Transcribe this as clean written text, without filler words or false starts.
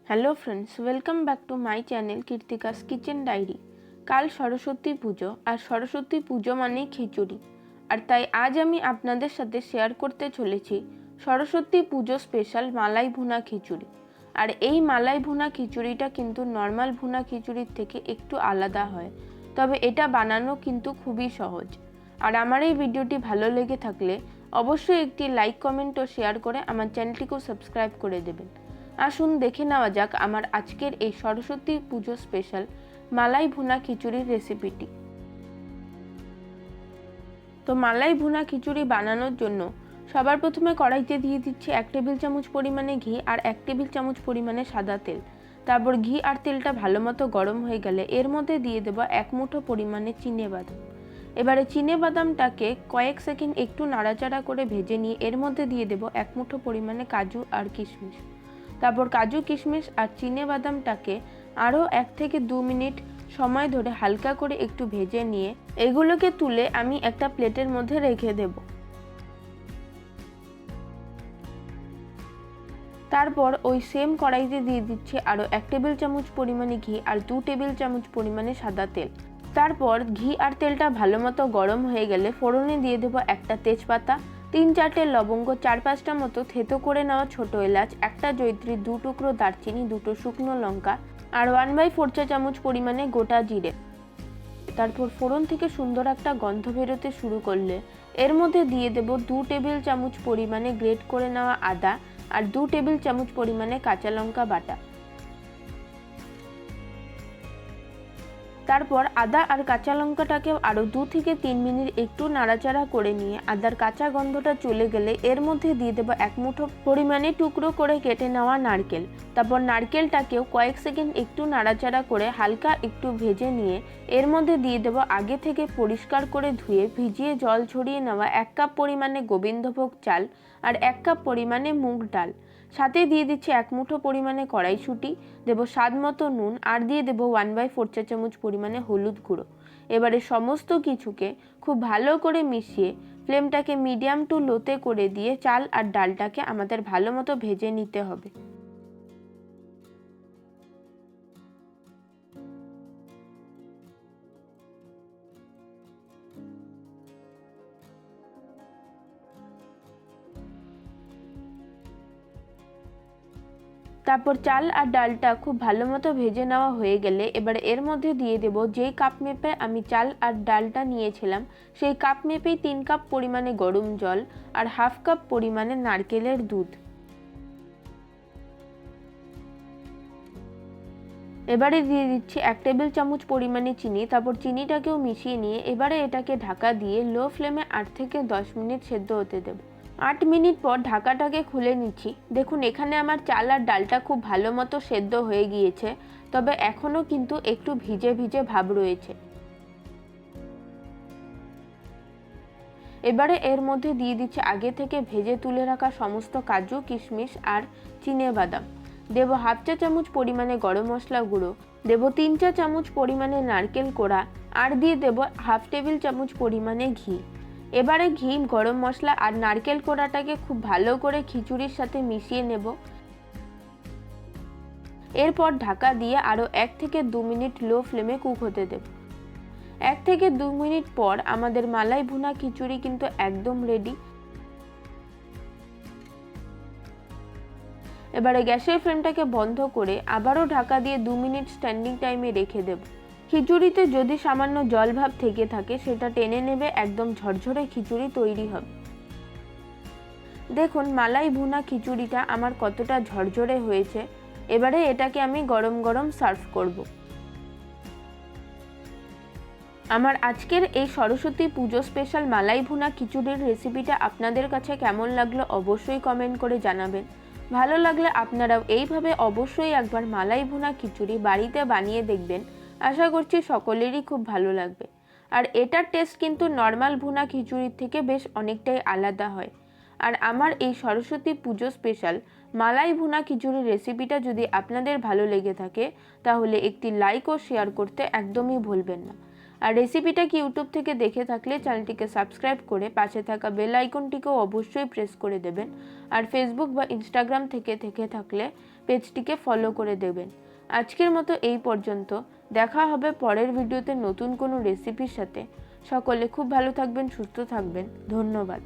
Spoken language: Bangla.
Hello friends, welcome back to my channel Kirtika's kitchen diary. কাল সরস্বতী পুজো, আর সরস্বতী পুজো মানেই খিচুড়ি। আর তাই আজ আমি আপনাদের সাথে শেয়ার করতে চলেছি সরস্বতী পুজো স্পেশাল মালাই ভুনা খিচুড়ি। আর এই মালাই ভুনা খিচুড়িটা কিন্তু নর্মাল ভুনা খিচুড়ির থেকে একটু আলাদা হয়, তবে এটা বানানো কিন্তু খুবই সহজ। আর আমার এই ভিডিওটি ভালো লেগে থাকলে অবশ্যই একটি লাইক, কমেন্ট ও শেয়ার করে আমার চ্যানেলটিকেও সাবস্ক্রাইব করে দেবেন। আসুন দেখে নেওয়া যাক আমার আজকের এই সরস্বতী পুজো স্পেশাল মালাই ভুনা খিচুড়ির রেসিপিটি। তো মালাই ভুনা খিচুড়ি বানানোর জন্য সবার প্রথমে কড়াইতে দিয়ে দিচ্ছি 1 টেবিল চামচ পরিমাণে ঘি আর 1 টেবিল চামচ পরিমাণে সাদা তেল। তারপর ঘি আর তেলটা ভালো মতো গরম হয়ে গেলে এর মধ্যে দিয়ে দেবো 1 মুঠো পরিমাণে চিনেবাদাম। এবারে চিনেবাদামটাকে কয়েক সেকেন্ড একটু নাড়াচাড়া করে ভেজে নিয়ে এর মধ্যে দিয়ে দেবো 1 মুঠো পরিমাণে কাজু আর কিশমিশ। তারপর কাজু, কিশমিশ আর চিনেবাদামটাকে আরও 1 থেকে 2 মিনিট সময় ধরে হালকা করে একটু ভেজে নিয়ে এগুলোকে তুলে আমি একটা প্লেটের মধ্যে রেখে দেব। তারপর ওই সেম কড়াইতে দিয়ে দিচ্ছি আরও 1 টেবিল চামচ পরিমাণে ঘি আর 2 টেবিল চামচ পরিমাণে সাদা তেল। তারপর ঘি আর তেলটা ভালো মতো গরম হয়ে গেলে ফোড়নে দিয়ে দেবো একটা তেজপাতা, 3-4টে লবঙ্গ, 4-5টা মতো থেতো করে নেওয়া ছোট এলাচ, একটা জয়িত্রী, 2 টুকরো দারচিনি, 2টো শুকনো লঙ্কা আর 1/4 চা চামচ পরিমাণে গোটা জিরে। তারপর ফোড়ন থেকে সুন্দর একটা গন্ধ বেরোতে শুরু করলে এর মধ্যে দিয়ে দেব 2 টেবিল চামচ পরিমাণে গ্রেট করে নেওয়া আদা আর 2 টেবিল চামচ পরিমাণে কাঁচা লঙ্কা বাটা। তারপর আদা আর কাঁচা লঙ্কাটাকেও আরও 2 থেকে 3 মিনিট একটু নাড়াচাড়া করে নিয়ে আদার কাঁচা গন্ধটা চলে গেলে এর মধ্যে দিয়ে দেবো 1 মুঠো পরিমাণে টুকরো করে কেটে নেওয়া নারকেল। তারপর নারকেলটাকেও কয়েক সেকেন্ড একটু নাড়াচাড়া করে হালকা একটু ভেজে নিয়ে এর মধ্যে দিয়ে দেবো আগে থেকে পরিষ্কার করে ধুয়ে ভিজিয়ে জল ঝরিয়ে নেওয়া 1 কাপ পরিমাণে গোবিন্দভোগ চাল আর 1 কাপ পরিমাণে মুগ ডাল। সাথে দিয়ে দিচ্ছি 1 মুঠো পরিমাণে কড়াইশুঁটি, দেবো স্বাদ মতো নুন আর দিয়ে দেবো 1/4 চা চামচ পরিমাণে হলুদ গুঁড়ো। এবারে সমস্ত কিছুকে খুব ভালো করে মিশিয়ে ফ্লেমটাকে মিডিয়াম টু লোতে করে দিয়ে চাল আর ডালটাকে আমাদের ভালো মতো ভেজে নিতে হবে। তারপর চাল আর ডালটা খুব ভালো মতো ভেজে নেওয়া হয়ে গেলে এবারে এর মধ্যে দিয়ে দেব যেই কাপ মেপে আমি চাল আর ডালটা নিয়েছিলাম সেই কাপ মেপেই 3 কাপ পরিমাণে গরম জল আর হাফ কাপ পরিমাণে নারকেলের দুধ। এবারে দিয়ে দিচ্ছি 1 টেবিল চামচ পরিমাণে চিনি। তারপর চিনিটাকেও মিশিয়ে নিয়ে এবারে এটাকে ঢাকা দিয়ে লো ফ্লেমে 8 থেকে 10 মিনিট সেদ্ধ হতে দেব। 8 মিনিট পর ঢাকাটাকে খুলে নিচ্ছি। দেখুন এখানে আমার চাল আর ডালটা খুব ভালো মতো সেদ্ধ হয়ে গিয়েছে, তবে এখনও কিন্তু একটু ভিজে ভিজে ভাব রয়েছে। এবারে এর মধ্যে দিয়ে দিচ্ছি আগে থেকে ভেজে তুলে রাখা সমস্ত কাজু, কিশমিশ আর চিনেবাদাম। দেব হাফ চা চামচ পরিমাণে গরম মশলা গুঁড়ো, দেব 3 চা চামচ পরিমাণে নারকেল কোড়া আর দিয়ে দেব হাফ টেবিল চামচ পরিমাণে ঘি। এবারে ঘি, গরম মশলা আর নারকেল কোড়াটাকে খুব ভালো করে খিচুড়ির সাথে মিশিয়ে নেব। এরপর ঢাকা দিয়ে আরও 1 থেকে 2 মিনিট লো ফ্লেমে কুক হতে দেব। 1 থেকে 2 মিনিট পর আমাদের মালাই ভুনা খিচুড়ি কিন্তু একদম রেডি। এবারে গ্যাসের ফ্লেমটাকে বন্ধ করে আবারও ঢাকা দিয়ে 2 মিনিট স্ট্যান্ডিং টাইমে রেখে দেব। খিচুড়িতে যদি সামান্য জল ভাব থেকে থাকে সেটা টেনে নেবে, একদম ঝরঝরে খিচুড়ি তৈরি হবে। দেখুন মালাই ভুনা খিচুড়িটা আমার কতটা ঝরঝরে হয়েছে। এবারে এটাকে আমি গরম গরম সার্ভ করব। আমার আজকের এই সরস্বতী পুজো স্পেশাল মালাই ভুনা খিচুড়ির রেসিপিটা আপনাদের কাছে কেমন লাগলো অবশ্যই কমেন্ট করে জানাবেন। ভালো লাগলে আপনারাও এইভাবে অবশ্যই একবার মালাই ভুনা খিচুড়ি বাড়িতে বানিয়ে দেখবেন। আশা করছি সকলেরই খুব ভালো লাগবে। আর এটার টেস্ট কিন্তু নর্মাল ভুনা খিচুড়ির থেকে বেশ অনেকটাই আলাদা হয়। আর আমার এই সরস্বতী পুজো স্পেশাল মালাই ভুনা খিচুড়ির রেসিপিটা যদি আপনাদের ভালো লেগে থাকে তাহলে একটি লাইক ও শেয়ার করতে একদমই ভুলবেন না। আর রেসিপিটা কি ইউটিউব থেকে দেখে থাকলে চ্যানেলটিকে সাবস্ক্রাইব করে পাশে থাকা বেল আইকনটিকেও অবশ্যই প্রেস করে দেবেন। আর ফেসবুক বা ইনস্টাগ্রাম থেকে থাকলে পেজটিকে ফলো করে দেবেন। আজকের মতো এই পর্যন্ত। দেখা হবে পরের ভিডিওতে নতুন কোনো রেসিপির সাথে। সকলে খুব ভালো থাকবেন, সুস্থ থাকবেন। ধন্যবাদ।